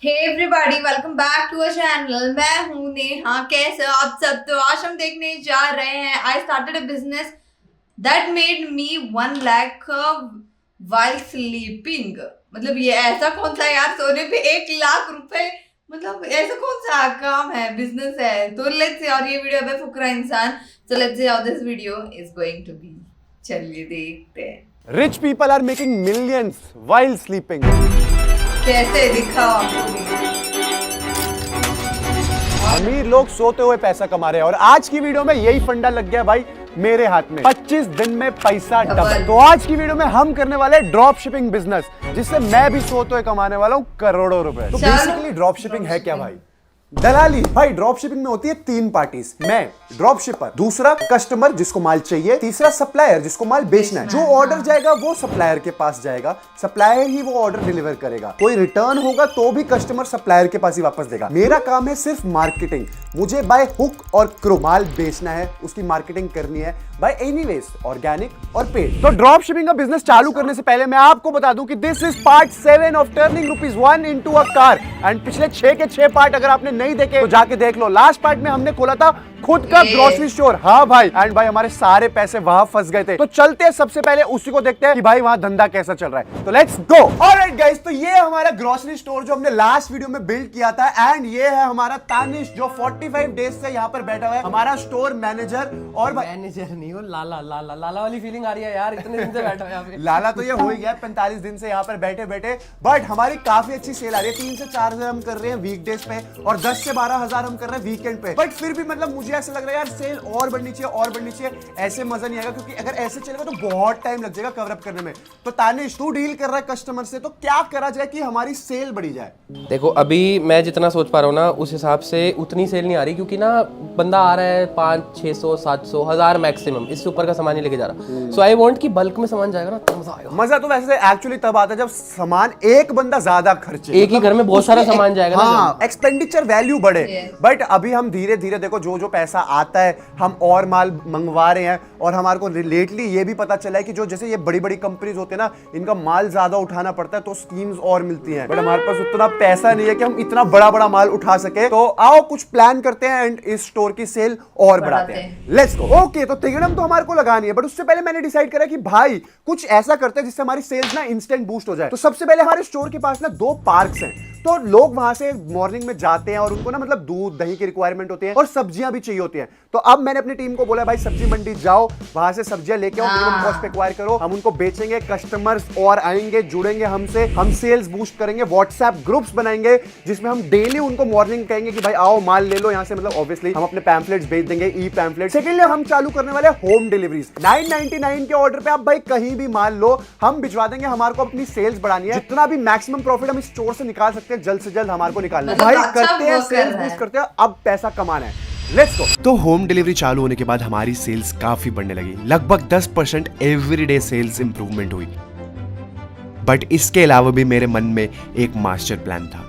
Hey everybody, welcome back to our channel. मैं हूं नेहा। कैसे हो आप सब? तो आज हम देखने जा रहे हैं I started a business that made me 1 lakh while sleeping. मतलब ये ऐसा कौन सा यार, सोने पे 1 लाख रुपए, मतलब ऐसा कौन सा काम है, बिजनेस है? तो लेट्स सी। और ये वीडियो है फुकरा इंसान। So let's see how this video is going to be. चलिए देखते हैं। Rich people are making millions while sleeping. कैसे दिखाओ आपको भी। अमीर लोग सोते हुए पैसा कमा रहे हैं और आज की वीडियो में यही फंडा लग गया भाई मेरे हाथ में। 25 दिन में पैसा डबल। तो आज की वीडियो में हम करने वाले ड्रॉप शिपिंग बिजनेस, जिससे मैं भी सोते हुए कमाने वाला हूँ करोड़ों रुपए। तो बेसिकली ड्रॉप शिपिंग है क्या भाई? दलाली। भाई ड्रॉप शिपिंग में होती है 3 पार्टीज। मैं ड्रॉप शिपर, दूसरा कस्टमर जिसको माल चाहिए, तीसरा सप्लायर जिसको माल बेचना है। जो ऑर्डर जाएगा वो सप्लायर के पास जाएगा, सप्लायर ही वो ऑर्डर डिलीवर करेगा। कोई रिटर्न होगा तो भी कस्टमर सप्लायर के पास ही वापस देगा। मेरा काम है सिर्फ मार्केटिंग। मुझे बाय हुक और क्रू माल बेचना है, उसकी मार्केटिंग करनी है बाय एनीवेज, ऑर्गेनिक और पेड। तो ड्रॉप शिपिंग का बिजनेस चालू करने से पहले मैं आपको बता दूं कि this is part 7 of turning ₹1 into a car. And पिछले 6 के 6 पार्ट अगर आपने नहीं देखे तो जाके देख लो। लास्ट पार्ट में हमने खोला था खुद का ग्रोसरी स्टोर। हाँ भाई, एंड भाई हमारे सारे पैसे वहां फंस गए थे। तो चलते हैं सबसे पहले उसी को देखते हैं कि भाई वहां धंधा कैसा चल रहा है। तो लेट्स गो। ऑलराइट गाइस, तो ये हमारा ग्रोसरी स्टोर जो हमने लास्ट वीडियो में बिल्ड किया था। एंड ये है हमारा तानिश जो 45 डेज से यहाँ पर बैठा हुआ है, हमारा स्टोर मैनेजर। और मैनेजर नहीं हो, लाला लाला लाला वाली फीलिंग आ रही है यार, इतने दिन से बैठा है यहाँ पे। लाला तो ये हो ही गया 45 दिन से यहाँ पर बैठे बैठे। बट हमारी काफी अच्छी सेल आ रही है। 3 से 4 हजार हम कर रहे हैं वीकडेज पे और 10 से 12 हजार हम कर रहे हैं वीकेंड पे। बट फिर भी मतलब मुझे ऐसा लग रहा है यार सेल और बढ़नी चाहिए और बढ़नी चाहिए। ऐसे मजा नहीं आएगा, क्योंकि अगर ऐसे चलेगा तो बहुत टाइम लग जाएगा कवर अप करने में। तो तानिश, तू डील कर रहा है कस्टमर से, तो क्या करा जाए कि हमारी सेल बढ़ी जाए? देखो अभी मैं जितना सोच पा रहा हूँ ना, उस हिसाब से उतनी सेल नहीं आ रही, क्योंकि ना बंदा आ रहा है 500, 600, 700, 1000 मैक्सिमम, इससे ऊपर का सामान नहीं लेके जा रहा। सो आई वांट कि बल्क में सामान जाएगा ना तो मजा आएगा। मजा तो वैसे एक्चुअली तब आता है जब सामान एक बंदा ज्यादा खर्चे, एक ही घर में बहुत सारा सामान जाएगा ना। हाँ, एक्सपेंडिचर वैल्यू बढ़े। बट अभी हम धीरे धीरे देखो जो जो पैसा आता है हम और माल मंगवा रहे हैं। और हमारे को लेटली ये भी पता चला है कि जो जैसे ये बड़ी बड़ी कंपनीज होती है ना, इनका माल ज्यादा उठाना पड़ता है तो स्कीम्स और मिलती हैं। बट हमारे पास उतना पैसा नहीं है कि हम इतना बड़ा बड़ा माल उठा सके। तो आओ कुछ प्लान करते हैं एंड इस स्टोर की सेल और बढ़ाते हैं। Let's go. ओके, तो तिगड़म तो हमारे को लगानी है, बट उससे पहले मैंने डिसाइड करा कि भाई कुछ ऐसा करते हैं जिससे हमारी सेल्स ना इंस्टेंट बूस्ट हो जाए। तो सबसे पहले हमारे स्टोर के पास ना 2 पार्क्स हैं। तो लोग वहां से मॉर्निंग में जाते हैं और उनको ना मतलब दूध दही की रिक्वायरमेंट होती है और सब्जियां भी चाहिए होती हैं। तो अब मैंने अपनी टीम को बोला भाई सब्जी मंडी जाओ, वहां से सब्जियां लेके आओ, मिनिमम कॉस्ट पे एक्वायर करो, हम उनको बेचेंगे, कस्टमर्स और आएंगे, जुड़ेंगे हमसे, हम सेल्स बूस्ट करेंगे, व्हाट्सएप ग्रुप्स बनाएंगे जिसमें हम डेली उनको मॉर्निंग कहेंगे कि भाई आओ माल ले लो यहाँ से। मतलब ऑब्वियसली हम अपने पैम्फलेट्स भेज देंगे, ई पैम्फलेट। सेकेंडली हम चालू करने वाले होम डिलीवरीज। 999 के ऑर्डर पे आप भाई कहीं भी माल लो, हम भिजवा देंगे। हमारे को अपनी सेल्स बढ़ानी है, जितना भी मैक्सिमम प्रॉफिट हम इस स्टोर से निकाल सकते हैं जल्द से जल्द हमारे को निकालना है। भाई करते हैं, सेल्स बूस्ट करते हैं, अब पैसा कमाना है। Let's go. तो होम डिलीवरी चालू होने के बाद हमारी सेल्स काफी बढ़ने लगी। लगभग 10% एवरीडे सेल्स इंप्रूवमेंट हुई। बट इसके अलावा भी मेरे मन में एक मास्टर प्लान था।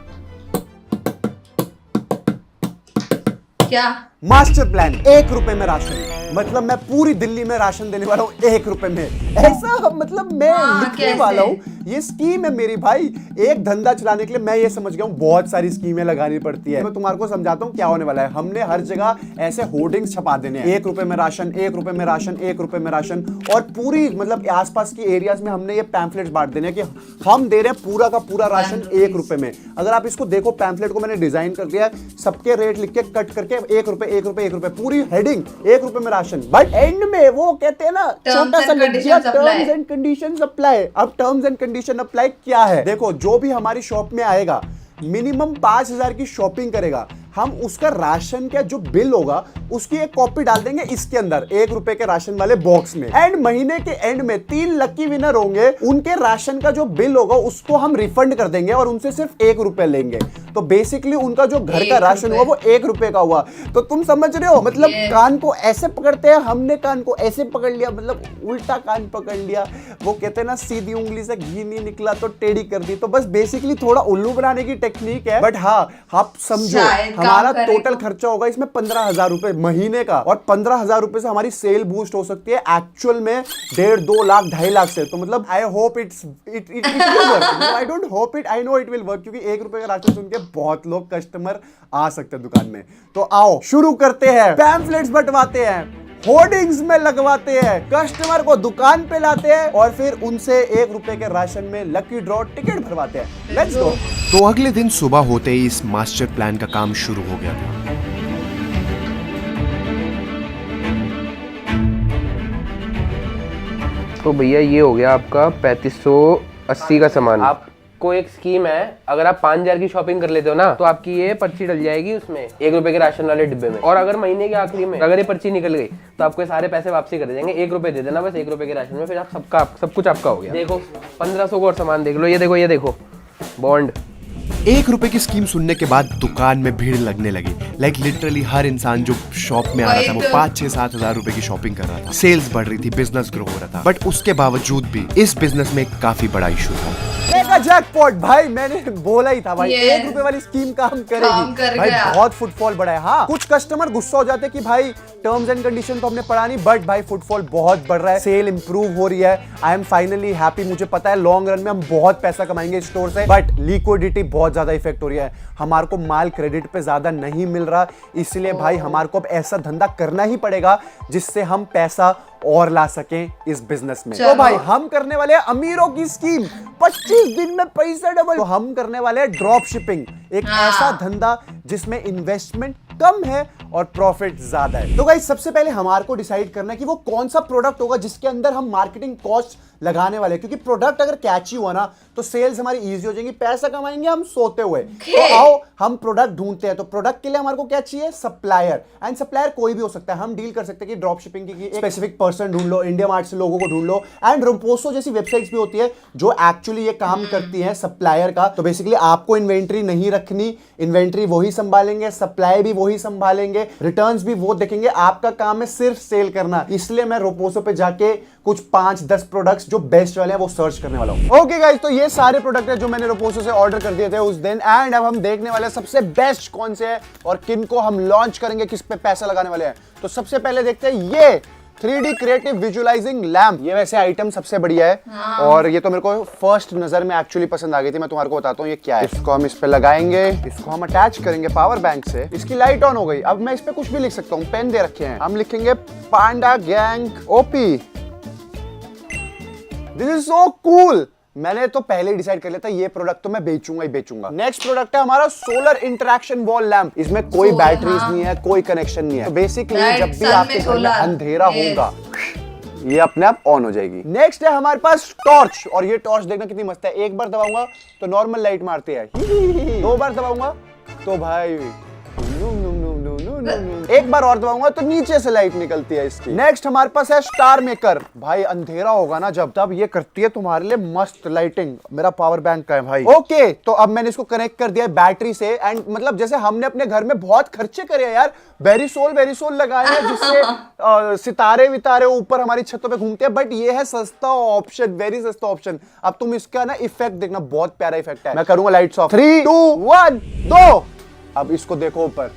क्या मास्टर प्लान? 1 रुपए में राशन। मतलब मैं पूरी दिल्ली में राशन देने वाला हूँ 1 रुपए में। ऐसा मतलब मैं लिखने वाला हूँ। ये स्कीम है मेरी भाई। एक धंधा चलाने के लिए मैं ये समझ गया हूँ बहुत सारी स्कीमें लगानी पड़ती है। मैं तुम्हारे को समझाता हूँ क्या होने वाला है। हमने हर जगह ऐसे होर्डिंग्स छपा देने हैं, 1 रुपए में राशन, 1 रुपए में राशन, 1 रुपए में राशन। और पूरी मतलब आसपास की एरियाज में हमने ये पैम्फलेट्स बांट देने हैं कि हम दे रहे हैं पूरा का पूरा राशन 1 रुपए में। अगर आप इसको देखो, पैम्फलेट को मैंने डिजाइन कर दिया है, सबके रेट लिख के कट करके 1 रुपए 1 रुपए 1 रुपए, पूरी हेडिंग 1 रुपए में राशन। बट एंड में वो कहते हैं ना छोटा सा लड़कियां, टर्म्स एंड कंडीशंस अप्लाई। अब टर्म्स एंड कंडीशन अप्लाई क्या है? देखो, जो भी हमारी शॉप में आएगा मिनिमम 5000 की शॉपिंग करेगा, हम उसका राशन का जो बिल होगा उसकी एक कॉपी डाल देंगे इसके अंदर 1 रुपए के राशन वाले बॉक्स में। एंड महीने के एंड में 3 लकी विनर होंगे, उनके राशन का जो बिल होगा उसको हम रिफंड कर देंगे और उनसे सिर्फ 1 रुपए लेंगे। तो बेसिकली उनका जो घर का राशन हुआ वो 1 रुपए का हुआ। तो तुम समझ रहे हो, मतलब कान को ऐसे पकड़ते हैं, हमने कान को ऐसे पकड़ लिया, मतलब उल्टा कान पकड़ लिया। वो कहते हैं ना सीधी उंगली से घी नहीं निकला तो टेढ़ी कर दी। तो बस बेसिकली थोड़ा उल्लू बनाने की टेक्निक है। बट हाँ, आप समझो हमारा टोटल खर्चा होगा इसमें 15,000 रुपए महीने का, और 15,000 रुपए से हमारी सेल बूस्ट हो सकती है एक्चुअल में 1.5, 2 लाख, 2.5 लाख से। तो मतलब I hope it will work. I don't hope it, I know it will work, क्योंकि 1 रुपए का राशन सुन के बहुत लोग कस्टमर आ सकते हैं दुकान में। तो आओ शुरू करते हैं। पैम्फलेट्स बंटवाते हैं, होर्डिंग्स में लगवाते हैं, कस्टमर को दुकान पे लाते हैं और फिर उनसे 1 रुपए के राशन में लकी ड्रॉ टिकट भरवाते हैं। Let's go. तो अगले दिन सुबह होते ही इस मास्टर प्लान का काम शुरू हो गया था। तो भैया ये हो गया आपका 3580 का सामान। आपको एक स्कीम है, अगर आप 5000 की शॉपिंग कर लेते हो ना तो आपकी ये पर्ची डल जाएगी उसमें 1 रुपए के राशन वाले डिब्बे में। और अगर महीने के आखिरी में अगर ये पर्ची निकल गई तो आपको सारे पैसे वापसी कर देंगे। 1 रुपए दे देना बस 1 रुपए के राशन में, फिर आप सब कुछ आपका हो गया। देखो 1500 को और सामान देख लो। ये देखो बॉन्ड। 1 रुपए की स्कीम सुनने के बाद दुकान में भीड़ लगने लगी। लाइक लिटरली हर इंसान जो शॉप में आ रहा था वो 5-6-7 हजार रुपए की शॉपिंग कर रहा था। सेल्स बढ़ रही थी, बिजनेस ग्रो हो रहा था, बट उसके बावजूद भी इस बिजनेस में काफी बड़ा इशू था। जैकपॉट भाई, मैंने बोला ही था भाई 1 रुपए वाली स्कीम काम करेगी भाई। बहुत फुटफॉल बढ़ा है। हाँ, कुछ कस्टमर गुस्सा हो जाते कि भाई टर्म्स एंड कंडीशन तो हमने पढ़ा नहीं, बट भाई फुटफॉल बहुत बढ़ रहा है, सेल इंप्रूव हो रही है। I am finally happy. मुझे पता है लॉन्ग रन में हम बहुत पैसा कमाएंगे स्टोर से, बट लिक्विडिटी बहुत ज्यादा इफेक्ट हो रही है। हमारे को माल क्रेडिट पे ज्यादा नहीं मिल रहा, इसलिए भाई हमारे को अब ऐसा धंधा करना ही पड़ेगा जिससे हम पैसा और ला सकें इस बिजनेस में। तो भाई हम करने वाले हैं अमीरों की स्कीम, 25 दिन में पैसा डबल। तो हम करने वाले हैं ड्रॉप शिपिंग, एक ऐसा धंधा जिसमें इन्वेस्टमेंट कम है और प्रॉफिट ज्यादा है। तो गाइस सबसे पहले हमारे को डिसाइड करना है कि वो कौन सा प्रोडक्ट होगा जिसके अंदर हम मार्केटिंग कॉस्ट लगाने वाले हैं, क्योंकि प्रोडक्ट अगर कैची हुआ ना तो सेल्स हमारी इजी हो जाएंगी, पैसा कमाएंगे हम सोते हुए। तो आओ हम प्रोडक्ट ढूंढते हैं। तो प्रोडक्ट के लिए हमारे को क्या चाहिए? सप्लायर। एंड सप्लायर कोई भी हो सकता है, हम डील कर सकते हैं कि ड्रॉप शिपिंग की स्पेसिफिक पर्सन ढूंढ लो, इंडिया मार्ट से लोगों को ढूंढ लो। एंड रोपोसो जैसी वेबसाइट्स भी होती है जो एक्चुअली ये काम करती है सप्लायर का। तो बेसिकली आपको इन्वेंट्री नहीं रखनी, इन्वेंट्री वही संभालेंगे, सप्लाई भी वही संभालेंगे, रिटर्न्स भी वो देखेंगे, आपका काम है सिर्फ सेल करना। इसलिए मैं रोपोसो पे जाके कुछ 5-10 प्रोडक्ट्स जो बेस्ट वाले हैं वो सर्च करने वाला हूं। ओके गाइस, तो ये सारे प्रोडक्ट है जो मैंने रोपोसो से ऑर्डर कर दिए थे उस दिन। एंड अब हम देखने वाले हैं सबसे बेस्ट कौन से हैं और किन को हम लॉन्च करेंगे, किस पे पैसा लगाने वाले हैं। तो सबसे पहले देखते हैं ये 3D क्रिएटिव विजुअलाइजिंग लैम्प। ये वैसे आइटम सबसे बढ़िया है और ये तो मेरे को फर्स्ट नजर में एक्चुअली पसंद आ गई थी। मैं तुम्हारे को बताता हूँ ये क्या है। इसको हम इस पे लगाएंगे, इसको हम अटैच करेंगे पावर बैंक से। इसकी लाइट ऑन हो गई। अब मैं इस पे कुछ भी लिख सकता हूँ, पेन दे रखे हैं, हम लिखेंगे panda gang OP. This is so cool. मैंने तो पहले ही डिसाइड कर लिया था ये प्रोडक्ट तो मैं बेचूंगा ही बेचूंगा। नेक्स्ट प्रोडक्ट है हमारा सोलर इंटरेक्शन वॉल लैंप। इसमें कोई बैटरीज नहीं है, कोई कनेक्शन नहीं है। तो बेसिकली जब भी आपके घर में अंधेरा होगा ये अपने आप ऑन हो जाएगी। नेक्स्ट है हमारे पास टॉर्च। और ये टॉर्च देखना कितनी मस्त है। एक बार दबाऊंगा तो नॉर्मल लाइट मारती है, 2 बार दबाऊंगा तो भाई एक बार और दबाऊंगा तो नीचे से लाइट निकलती है इसकी। नेक्स्ट हमारे पास है स्टार मेकर। भाई अंधेरा होगा ना जब, तब ये करती है तुम्हारे लिए मस्त लाइटिंग। मेरा पावर बैंक का है भाई। ओके, तो अब मैंने इसको कनेक्ट कर दिया बैटरी से। एंड मतलब जैसे हमने अपने घर में बहुत खर्चे करे यार, वेरिसोल लगाए हैं जिससे सितारे वितारे ऊपर हमारी छतों पे घूमते हैं, बट ये है सस्ता ऑप्शन, वेरी सस्ता ऑप्शन। अब तुम इसका ना इफेक्ट देखना, बहुत प्यारा इफेक्ट है। मैं करूंगा लाइट्स ऑफ, 3 2 1 2। अब इसको देखो ऊपर।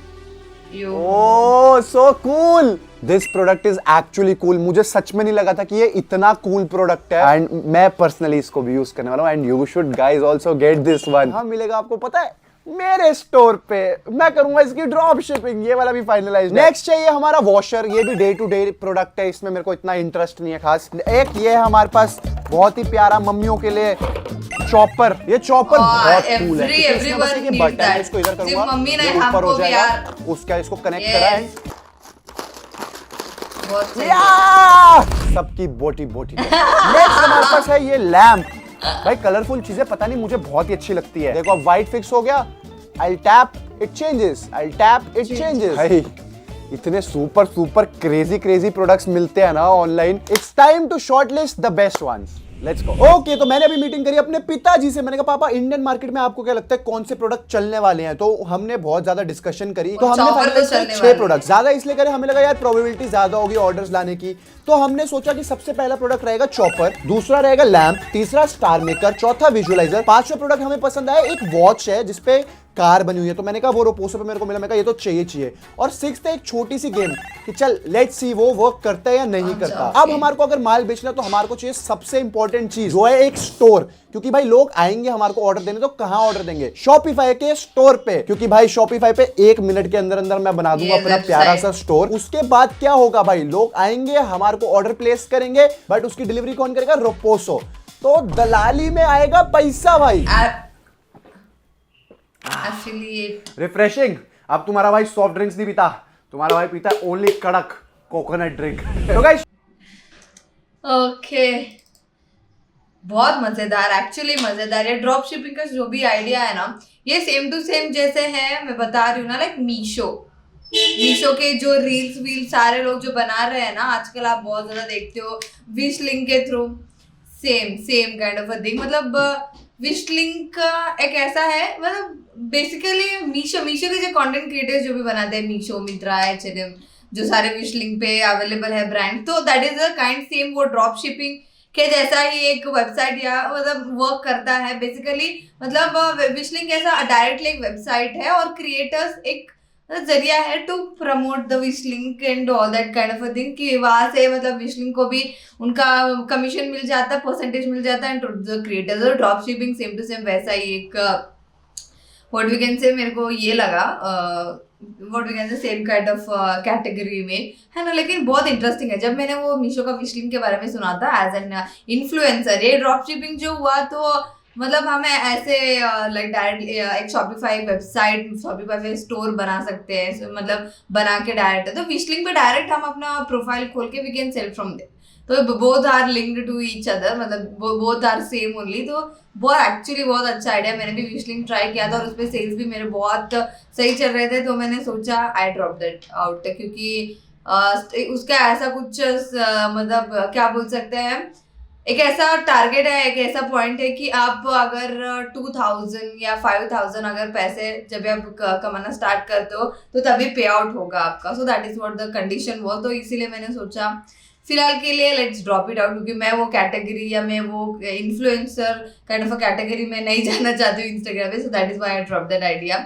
Oh so cool. This product is actually cool. मुझे सच में नहीं लगा था कि ये इतना कूल प्रोडक्ट है। एंड मैं पर्सनली इसको भी यूज करने वाला हूं। And you should guys also get this one. हाँ मिलेगा आपको पता है मेरे स्टोर पे। मैं करूंगा इसकी ड्रॉप शिपिंग। ये वाला भी फाइनलाइज। नेक्स्ट है ये हमारा वॉशर। ये भी डे टू डे प्रोडक्ट है, इसमें मेरे को इतना इंटरेस्ट नहीं है खास। एक ये है हमारे पास बहुत ही प्यारा मम्मियों के लिए चॉपर। ये चॉपर बहुत कूल है। ये बटन है, इसको इधर करूंगा ऊपर हो जाएगा, उसका इसको कनेक्ट करा है। सबकी बोटी नेक्स्ट हमारे पास है ये लैम्प। भाई कलरफुल चीजें पता नहीं मुझे बहुत ही अच्छी लगती है। देखो अब व्हाइट फिक्स हो गया, I tap it changes, I tap it changes. भाई इतने सुपर क्रेजी प्रोडक्ट्स मिलते हैं ना online. It's time to shortlist the best ones. Let's go. Okay, तो मैंने अभी मीटिंग करी अपने पिताजी से। मैंने कहा पापा इंडियन मार्केट में आपको क्या लगता है कौन से प्रोडक्ट चलने वाले हैं? तो हमने बहुत ज्यादा डिस्कशन करी। तो हमने फाइनलाइज किया 6 प्रोडक्ट। ज्यादा इसलिए करे, हमें लगा यार प्रोबेबिलिटी ज्यादा होगी ऑर्डर्स लाने की। तो हमने सोचा कि सबसे पहला प्रोडक्ट रहेगा चॉपर, दूसरा रहेगा लैम्प, तीसरा स्टार मेकर, चौथा विजुअलाइजर, 5वां प्रोडक्ट हमें पसंद आया एक वॉच है जिसपे कार बनी हुई है, तो मैंने कहा वो रोपोसो पे मेरे को मिला, मैं कहा ये तो चाहिए। और 6th एक छोटी सी गेम कि चल लेट्स सी वो वर्क करता है या नहीं करता। अब हमारे को अगर माल बेचना तो हमारे को चाहिए सबसे इंपॉर्टेंट चीज, वो है एक स्टोर। क्योंकि भाई लोग आएंगे हमारे को ऑर्डर देने, तो कहां ऑर्डर देंगे? शॉपिफाई के स्टोर पे। क्योंकि भाई शॉपिफाई पे 1 मिनट के अंदर अंदर मैं बना दूंगा अपना प्यारा सा स्टोर। उसके बाद क्या होगा भाई, लोग आएंगे हमारे को ऑर्डर प्लेस करेंगे, बट उसकी डिलीवरी कौन करेगा? रोपोसो। तो दलाली में आएगा पैसा भाई। Affiliate refreshing. अब तुम्हारा भाई सॉफ्ट ड्रिंक्स नहीं पीता, तुम्हारा भाई पीता है ओनली कड़क कोकोनट ड्रिंक। तो गाइस ओके, बहुत मजेदार, एक्चुअली मजेदार। ये ड्रॉप शिपिंग का जो भी आइडिया है ना, ये सेम टू सेम जैसे है, मैं बता रही हूँ ना, लाइक मीशो के जो रील्स वील्स सारे लोग जो बना रहे हैं ना आजकल, आप बहुत ज्यादा देखते हो विश लिंक के through, same kind of a thing. मतलब विश लिंक एक ऐसा है, मतलब बेसिकली मीशो के जो कंटेंट क्रिएटर्स जो भी बनाते हैं, मीशो, मिंत्रा, H&M, जो सारे विश लिंक पे अवेलेबल है ब्रांड, तो that is a kind same वो ड्रॉप शिपिंग के जैसा ही एक वेबसाइट या मतलब वर्क करता है बेसिकली। मतलब विश लिंक ऐसा डायरेक्टली एक वेबसाइट है और क्रिएटर्स एक जरिया है to promote the wish link and all that kind of a thing, कि वहां से मतलब विश लिंक को भी उनका कमीशन मिल जाता है, परसेंटेज मिल जाता है एंड टू द क्रिएटर्स। और drop shipping same to same वैसा ही एक व्हाट वी कैन से, मेरे को ये लगा what we can say same kind of category में है ना। लेकिन बहुत इंटरेस्टिंग है, जब मैंने वो मीशो का विश लिंक के बारे में सुना था एज एन इन्फ्लुएंसर, ये ड्रॉप शिपिंग जो हुआ, तो मतलब हमें ऐसे लाइक डायरेक्ट एक शॉपिफाई वेबसाइट, शॉपिफाई पे स्टोर बना सकते हैं, मतलब बना के डायरेक्ट, तो विश लिंक पे डायरेक्ट हम अपना प्रोफाइल खोल के we can sell from there. तो both are linked to each other, मतलब बोथ आर सेम ओनली। तो बहुत एक्चुअली बहुत अच्छा आइडिया। मैंने भी विश लिंक ट्राई किया था और उस पर सेल्स भी मेरे बहुत सही चल रहे थे, तो मैंने सोचा आई ड्रॉप दैट आउट, क्योंकि उसका ऐसा कुछ मतलब क्या बोल सकते हैं, एक ऐसा टारगेट है, एक ऐसा पॉइंट है कि आप अगर 2000 या 5000 अगर पैसे जब आप कमाना स्टार्ट करते हो तो तभी पे आउट होगा आपका। सो that is what the condition वो। तो इसीलिए मैंने सोचा फिलहाल के लिए लेट्स ड्रॉप इट आउट, क्योंकि मैं वो कैटेगरी या मैं वो influencer kind of a category में नहीं जाना चाहती हूँ इंस्टाग्राम पे। So that is why I drop that idea.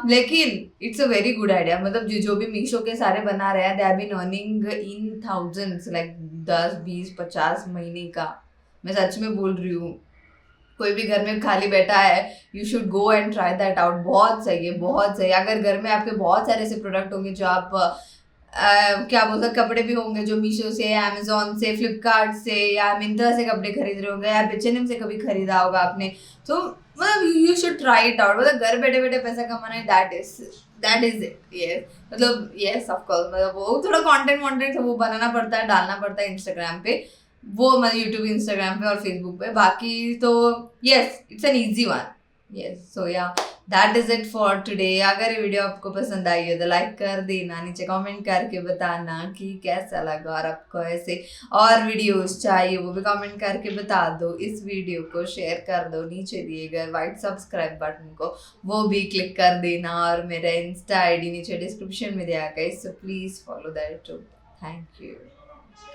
लेकिन it's a very good idea. मतलब जो भी मीशो के सारे बना रहे हैं, they have been earning in thousands, like 10, 20, 50 महीने का। मैं सच में बोल रही हूँ, कोई भी घर में खाली बैठा है, you should go and try that out. बहुत सही है, बहुत सही। अगर घर में आपके बहुत सारे ऐसे प्रोडक्ट होंगे जो आप क्या बोलते हैं, कपड़े भी होंगे जो मीशो से, अमेजोन से, फ्लिपकार्ट से या मिंत्रा से कपड़े खरीद रहे होंगे, या H&M से कभी खरीदा होगा आपने, तो मतलब you should try it out. मतलब घर बैठे बैठे पैसा कमाना है, दैट इज इट। यस, मतलब यस ऑफ कोर्स, मतलब वो थोड़ा कंटेंट वो बनाना पड़ता है, डालना पड़ता है इंस्टाग्राम पे, वो मतलब यूट्यूब, इंस्टाग्राम पे और फेसबुक पे। बाकी तो yes, it's an easy one. Yes, so yeah that is it for today. अगर ये वीडियो आपको पसंद आई हो तो लाइक कर देना, नीचे कमेंट करके बताना कि कैसा लगा, और आपको ऐसे और वीडियोस चाहिए वो भी कमेंट करके बता दो। इस वीडियो को शेयर कर दो, नीचे दिए गए वाइट सब्सक्राइब बटन को वो भी क्लिक कर देना, और मेरा इंस्टा ID नीचे डिस्क्रिप्शन में दिया गया है, so please follow that too. Thank you.